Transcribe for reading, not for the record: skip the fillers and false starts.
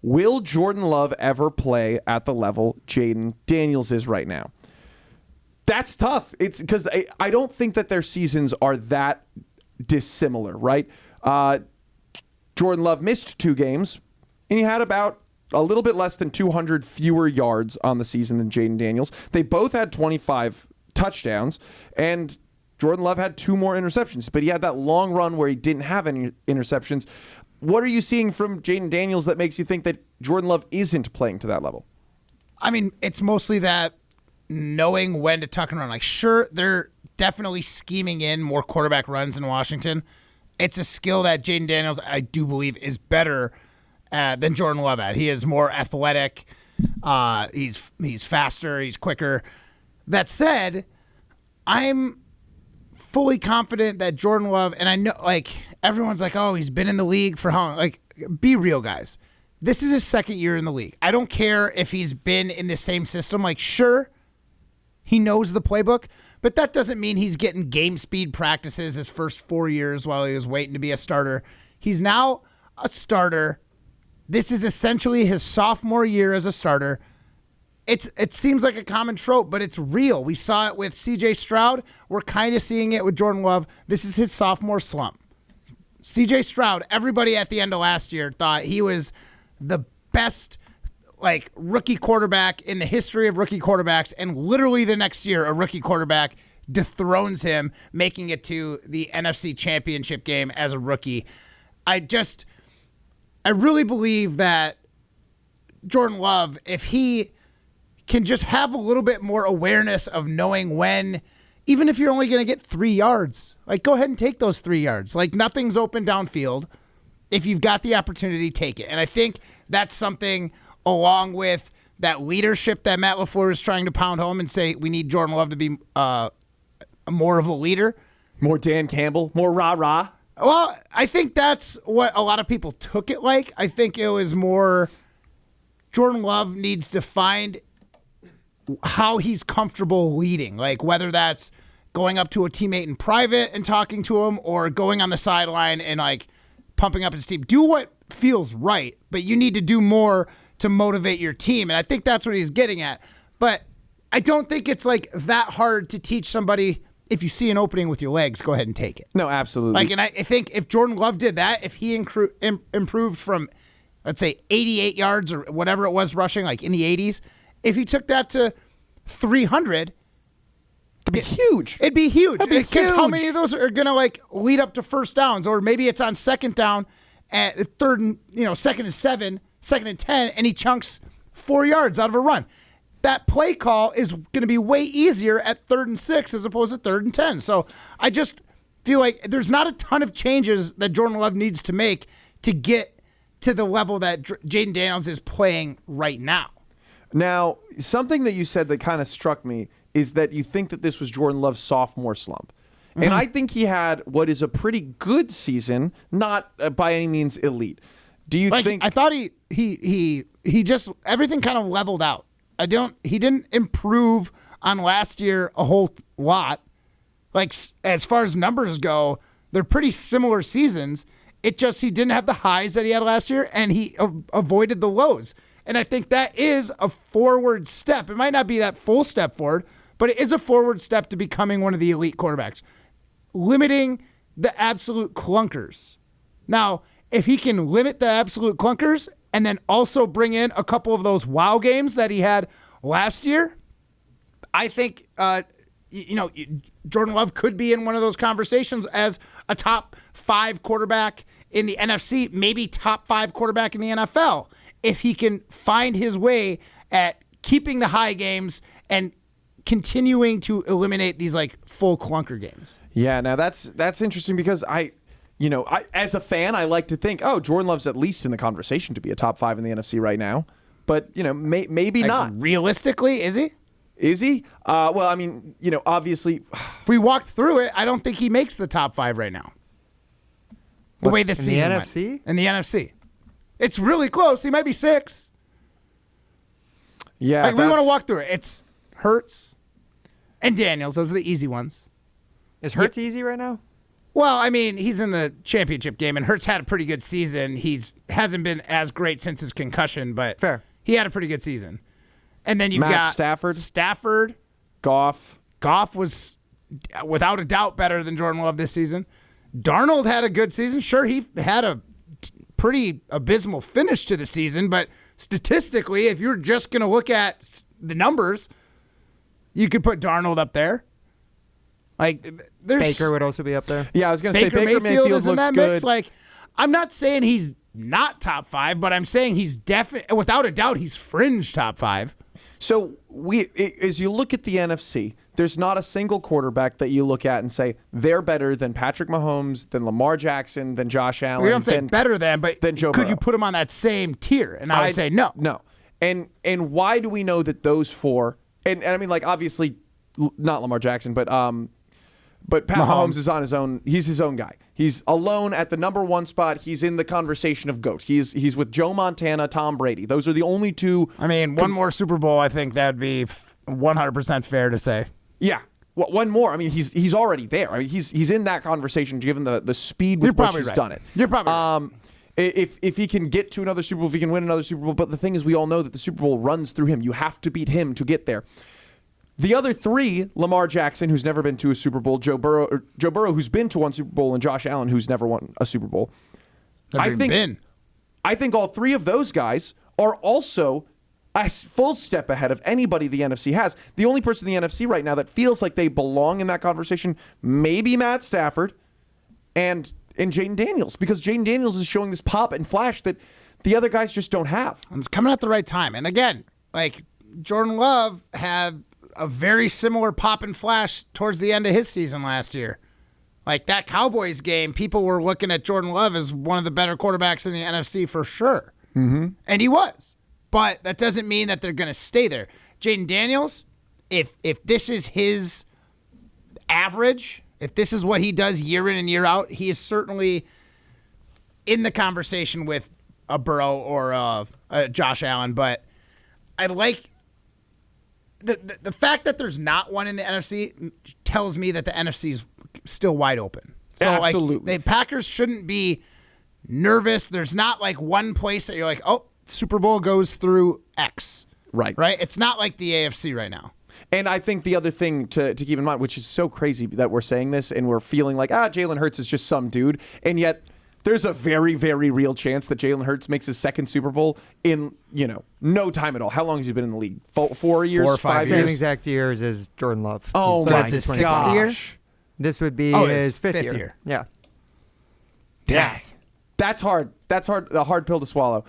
Will Jordan Love ever play at the level Jayden Daniels is right now? That's tough. It's because I don't think that their seasons are that dissimilar, right? Jordan Love missed 2 games, and he had about a little bit less than 200 fewer yards on the season than Jayden Daniels. They both had 25 touchdowns, and Jordan Love had 2 more interceptions, but he had that long run where he didn't have any interceptions. What are you seeing from Jayden Daniels that makes you think that Jordan Love isn't playing to that level? I mean, it's mostly that knowing when to tuck and run. Like, sure, they're definitely scheming in more quarterback runs in Washington. It's a skill that Jayden Daniels, I do believe, is better than Jordan Love at. He is more athletic. He's faster. He's quicker. That said, I'm fully confident that Jordan Love, and I know, like, everyone's like, oh, he's been in the league for how long? Like, be real, guys. This is his 2nd year in the league. I don't care if he's been in the same system. Like, sure, he knows the playbook, but that doesn't mean he's getting game speed practices his first 4 years while he was waiting to be a starter. He's now a starter. This is essentially his sophomore year as a starter. It seems like a common trope, but it's real. We saw it with C.J. Stroud. We're kind of seeing it with Jordan Love. This is his sophomore slump. C.J. Stroud, everybody at the end of last year thought he was the best rookie quarterback in the history of rookie quarterbacks, and literally the next year, a rookie quarterback dethrones him, making it to the NFC Championship game as a rookie. I really believe that Jordan Love, if he can just have a little bit more awareness of knowing when, even if you're only going to get 3 yards, go ahead and take those 3 yards. Nothing's open downfield. If you've got the opportunity, take it. And I think that's something, along with that leadership that Matt LaFleur is trying to pound home and say we need Jordan Love to be more of a leader. More Dan Campbell, more rah-rah. Well, I think that's what a lot of people took it like. I think it was more Jordan Love needs to find how he's comfortable leading, whether that's going up to a teammate in private and talking to him, or going on the sideline and pumping up his team. Do what feels right, but you need to do more to motivate your team. And I think that's what he's getting at. But I don't think it's that hard to teach somebody. If you see an opening with your legs, go ahead and take it. No, absolutely. And I think if Jordan Love did that, if he improved from, let's say, 88 yards or whatever it was rushing, in the 80s, if he took that to 300, it'd be huge. It'd be huge. Because how many of those are going to lead up to first downs? Or maybe it's on second down at second and 7, second and 10, and he chunks 4 yards out of a run. That play call is going to be way easier at 3rd and 6 as opposed to 3rd and 10. So I just feel like there's not a ton of changes that Jordan Love needs to make to get to the level that Jayden Daniels is playing right now. Now, something that you said that kind of struck me is that you think that this was Jordan Love's sophomore slump. Mm-hmm. And I think he had what is a pretty good season, not by any means elite. Do you think... I thought he just, everything kind of leveled out. He didn't improve on last year a whole lot. As far as numbers go, they're pretty similar seasons. It just, he didn't have the highs that he had last year, and he avoided the lows. And I think that is a forward step. It might not be that full step forward, but it is a forward step to becoming one of the elite quarterbacks. Limiting the absolute clunkers. Now, if he can limit the absolute clunkers and then also bring in a couple of those wow games that he had last year, I think Jordan Love could be in one of those conversations as a top 5 quarterback in the NFC, maybe top 5 quarterback in the NFL, if he can find his way at keeping the high games and continuing to eliminate these full clunker games. Yeah, now that's interesting because I as a fan, I like to think, Jordan Love's at least in the conversation to be a top 5 in the NFC right now. But, maybe not. Realistically, is he? Is he? Well, I mean, obviously. If we walked through it, I don't think he makes the top 5 right now. The way this season went. In the NFC? It's really close. He might be 6. Yeah. We want to walk through it. It's Hurts and Daniels. Those are the easy ones. Is Hurts easy right now? Well, I mean, he's in the championship game, and Hurts had a pretty good season. Hasn't been as great since his concussion, but Fair. He had a pretty good season. And then you've Matt got Stafford, Goff. Goff was without a doubt better than Jordan Love this season. Darnold had a good season. Sure, he had a pretty abysmal finish to the season, but statistically, if you're just going to look at the numbers, you could put Darnold up there. Like, there's Baker would also be up there. Yeah, I was going to say Baker Mayfield is in looks that good. mix. Like, I'm not saying he's not top 5, but I'm saying he's definitely, without a doubt, he's fringe top 5. So as you look at the NFC, there's not a single quarterback that you look at and say they're better than Patrick Mahomes, than Lamar Jackson, than Josh Allen. We don't say better than, but Joe could Burrow. you put him on that same tier? And I would say no. No. And why do we know that those four? And I mean, like, obviously not Lamar Jackson, but Pat Mahomes is on his own. He's his own guy. He's alone at the number 1 spot. He's in the conversation of GOAT. He's with Joe Montana, Tom Brady. Those are the only two. I mean, one more Super Bowl, I think that would be 100% fair to say. Yeah. Well, one more. I mean, he's already there. I mean, he's in that conversation given the speed with which he's done it. You're probably right. If he can get to another Super Bowl, if he can win another Super Bowl, but the thing is, we all know that the Super Bowl runs through him. You have to beat him to get there. The other 3, Lamar Jackson, who's never been to a Super Bowl, Joe Burrow, who's been to one Super Bowl, and Josh Allen, who's never won a Super Bowl. I think all 3 of those guys are also a full step ahead of anybody the NFC has. The only person in the NFC right now that feels like they belong in that conversation, maybe Matt Stafford and Jayden Daniels, because Jayden Daniels is showing this pop and flash that the other guys just don't have. It's coming at the right time. And again, like, Jordan Love had a very similar pop and flash towards the end of his season last year. Like, that Cowboys game, people were looking at Jordan Love as one of the better quarterbacks in the NFC for sure. Mm-hmm. And he was. But that doesn't mean that they're going to stay there. Jayden Daniels, if this is his average, if this is what he does year in and year out, he is certainly in the conversation with a Burrow or a Josh Allen. But I like the fact that there's not one in the NFC tells me that the NFC is still wide open. So absolutely. Like, the Packers shouldn't be nervous. There's not like one place that you're like, oh, Super Bowl goes through X. Right. It's not like the AFC right now. And I think the other thing to keep in mind, which is so crazy that we're saying this and we're feeling like, Jalen Hurts is just some dude. And yet there's a very, very real chance that Jalen Hurts makes his second Super Bowl in, no time at all. How long has he been in the league? 4 years? 4 or 5 5 Same years? exact years as Jordan Love. Oh, So my that's his gosh. sixth year? This would be his his fifth fifth year. year. Yeah. Dang. That's hard. That's hard. A hard pill to swallow.